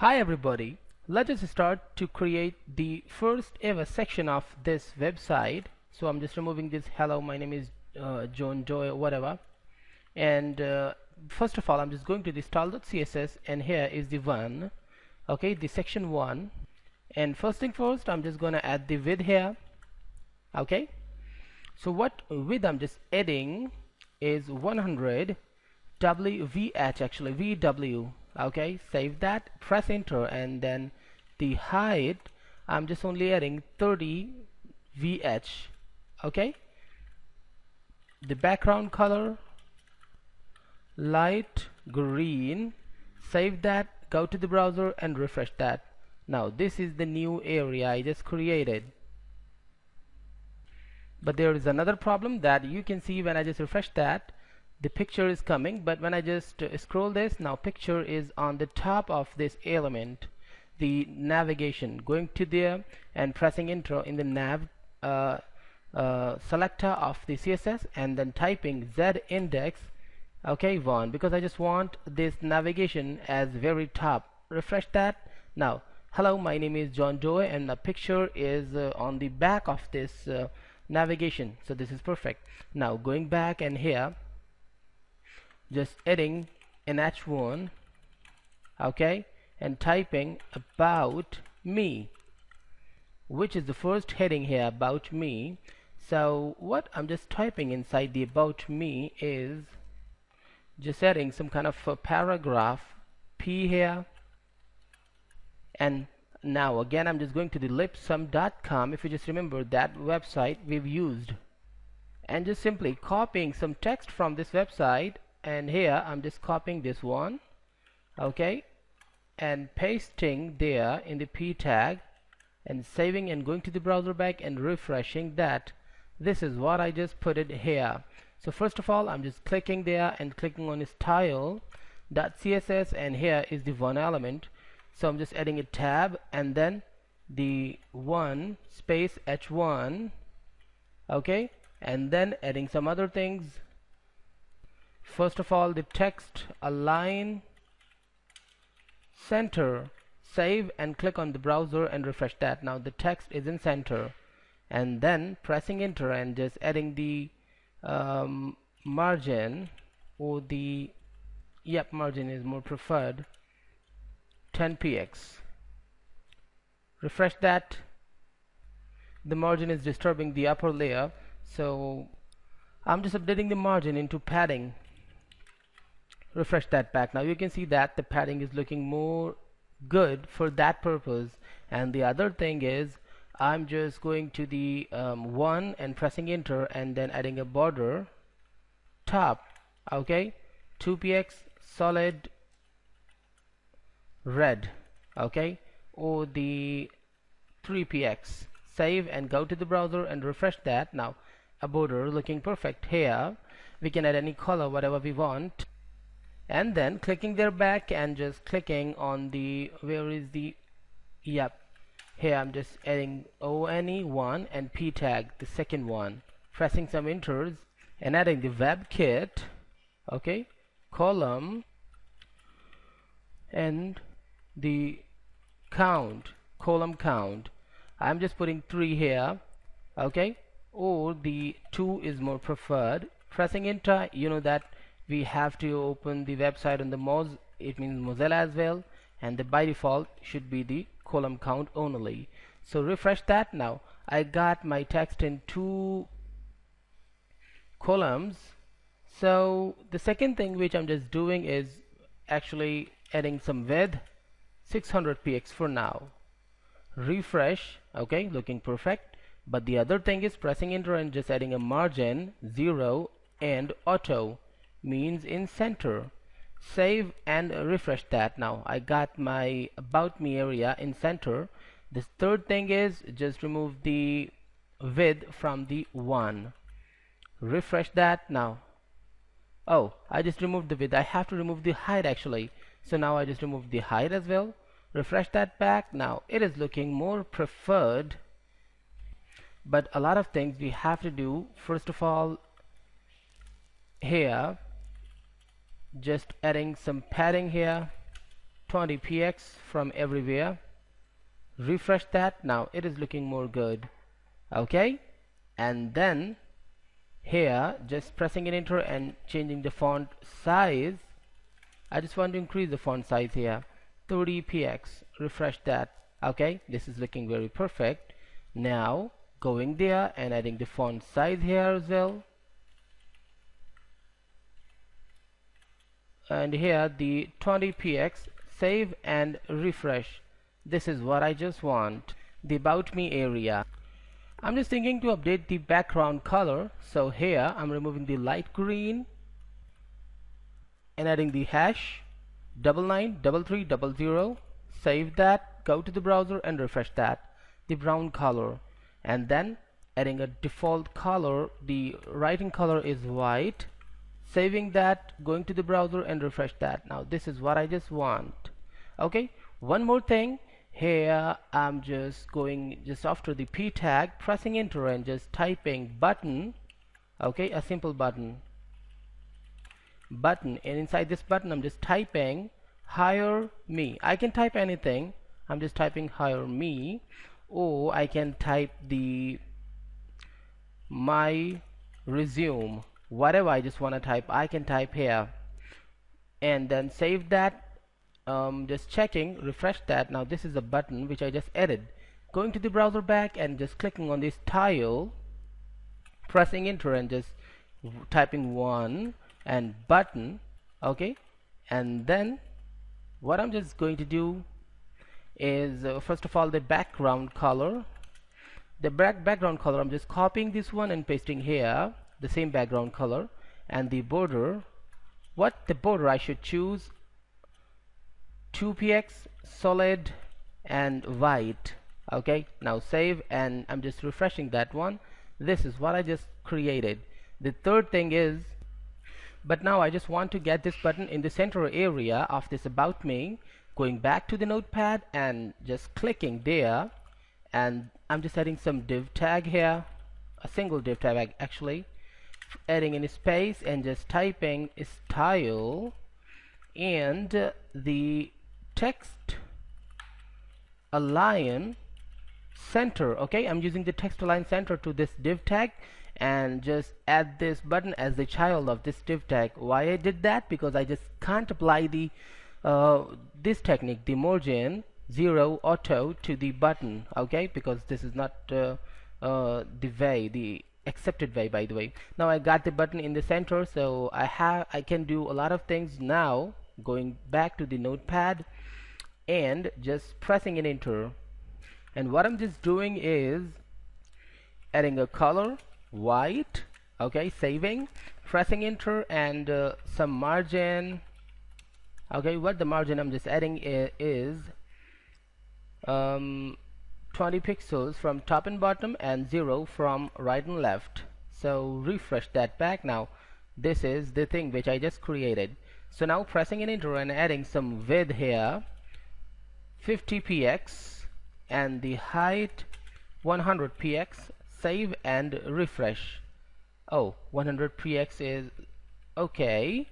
Hi everybody, let us start to create the first ever section of this website. So I'm just removing this hello, my name is John Joy or whatever, and first of all I'm just going to the style.css, and here is the one, okay, the section 1. And first thing first, I'm just gonna add the width here. Okay, so what width I'm just adding is 100 WVH, actually VW. Okay, save that, press enter, and then the height I'm just only adding 30 VH. Okay, the background color light green, save that, go to the browser and refresh that. Now this is the new area I just created, but there is another problem that you can see when I just refresh that. The picture is coming, but when I just scroll this, now picture is on the top of this element, the navigation, going to there and pressing enter in the nav selector of the CSS, and then typing z index, okay, 1, because I just want this navigation as very top. Refresh that. Now hello, my name is John Doe, and the picture is on the back of this navigation, so this is perfect. Now going back, and here just adding an h1, okay, and typing about me, which is the first heading here, about me. So what I'm just typing inside the about me is just adding some kind of a paragraph p here, and now again I'm just going to the lipsum.com, if you just remember that website we've used, and just simply copying some text from this website. And here I'm just copying this one, okay, and pasting there in the p tag, and saving and going to the browser back and refreshing that. This is what I just put it here. So first of all I'm just clicking there and clicking on style.css, and here is the one element. So I'm just adding a tab and then the one space h1, okay, and then adding some other things. First of all, the text align center, save and click on the browser and refresh that. Now the text is in center, and then pressing enter and just adding the margin, or the margin is more preferred, 10 px. Refresh that. The margin is disturbing the upper layer, so I'm just updating the margin into padding. Refresh that back. Now you can see that the padding is looking more good for that purpose. And the other thing is I'm just going to the 1 and pressing enter, and then adding a border top, okay, 2px solid red, okay, or the 3px. Save and go to the browser and refresh that. Now a border looking perfect. Here we can add any color whatever we want, and then clicking there back and just clicking on the, where is the, here I'm just adding one and p tag, the second one, pressing some enters and adding the web kit, okay, column, and the count, column count, I'm just putting 3 here, okay, or the 2 is more preferred. Pressing enter, you know that we have to open the website on the it means Mozilla as well, and the by default should be the column count only. So refresh that. Now I got my text in 2 columns. So the second thing which I'm just doing is actually adding some width, 600 px for now. Refresh, okay, looking perfect. But the other thing is pressing enter and just adding a margin 0 and auto, means in center. Save and refresh that. Now I got my about me area in center. The third thing is just remove the width from the 1. Refresh that. Now, oh, I just removed the width. I have to remove the height actually, so now I just removed the height as well. Refresh that back. Now it is looking more preferred, but a lot of things we have to do. First of all, here just adding some padding here, 20px from everywhere, refresh that. Now it is looking more good. Okay, and then here just pressing an enter and changing the font size. I just want to increase the font size here, 30px, refresh that. Okay, this is looking very perfect. Now going there and adding the font size here as well, and here the 20px, save and refresh. This is what I just want. The about me area, I'm just thinking to update the background color, so here I'm removing the light green and adding the hash 993300. Save that, go to the browser and refresh that, the brown color, and then adding a default color. The writing color is white, saving that, going to the browser and refresh that. Now this is what I just want. Okay, one more thing here, I'm just going just after the p tag, pressing enter and just typing button. Okay, a simple button, and inside this button I'm just typing hire me. I can type anything, I'm just typing hire me, or I can type the my resume, whatever I just want to type I can type here, and then save that. Just checking, refresh that. Now this is a button which I just added, going to the browser back and just clicking on this tile, pressing enter and just typing one and button. Okay, and then what I'm just going to do is first of all the background color, I'm just copying this one and pasting here the same background color, and the border, what the border I should choose 2px, solid and white. Okay, now save, and I'm just refreshing that one. This is what I just created. The third thing is, but now I just want to get this button in the center area of this about me, going back to the notepad and just clicking there, and I'm just adding some div tag here, a single div tag actually, adding in space and just typing style and the text align center. Okay, I'm using the text align center to this div tag and just add this button as the child of this div tag. Why I did that? Because I just can't apply the this technique, the margin 0 auto to the button. Okay, because this is not the accepted way, by the way. Now I got the button in the center, so I can do a lot of things now, going back to the notepad and just pressing an enter. And what I'm just doing is adding a color white. Okay, saving, pressing enter, and some margin. Okay, what the margin I'm just adding is 20 pixels from top and bottom and 0 from right and left. So refresh that back. Now this is the thing which I just created. So now pressing an enter and adding some width here, 50px, and the height 100px. Save and refresh. Oh, 100px is okay.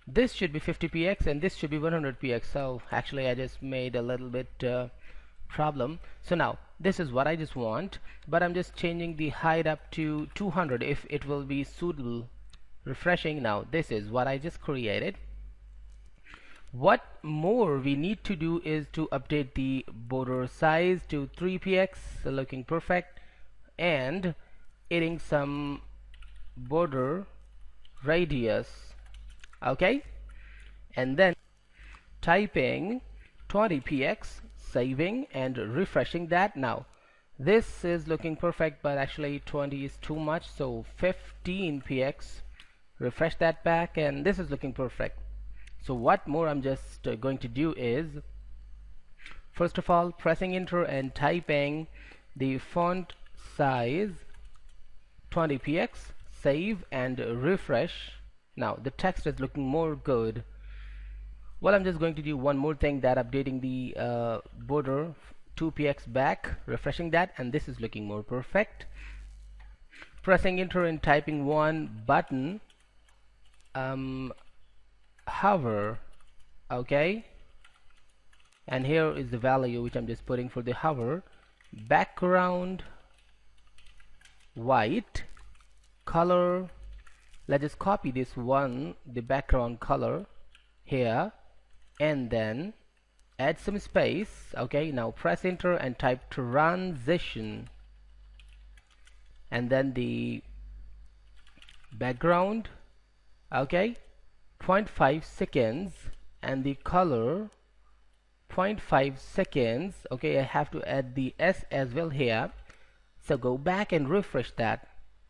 This should be 50px and this should be 100px. So actually I just made a little bit problem. So now this is what I just want, but I'm just changing the height up to 200 if it will be suitable. Refreshing. Now this is what I just created. What more we need to do is to update the border size to 3px, looking perfect, and adding some border radius. Okay, and then typing 20px, saving and refreshing that. Now this is looking perfect, but actually 20 is too much, so 15px, refresh that back, and this is looking perfect. So what more I'm just going to do is, first of all, pressing enter and typing the font size 20px, save and refresh. Now the text is looking more good. Well, I'm just going to do one more thing, that updating the border 2px back, refreshing that, and this is looking more perfect. Pressing enter and typing one button, hover. Okay, and here is the value which I'm just putting for the hover. Background white, color, let's just copy this one, the background color here, and then add some space. Okay, now press enter and type transition, and then the background, okay, 0.5 seconds, and the color 0.5 seconds. Okay, I have to add the S as well here, so go back and refresh that.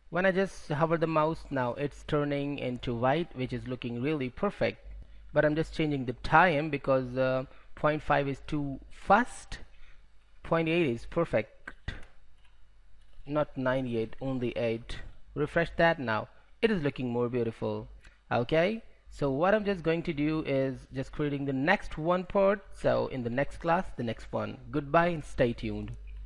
When I just hover the mouse, now it's turning into white, which is looking really perfect, but I'm just changing the time because 0.5 is too fast. 0.8 is perfect, not 98, only 8. Refresh that. Now it is looking more beautiful. Okay, so what I'm just going to do is just creating the next one part. So in the next class, the next one. Goodbye and stay tuned.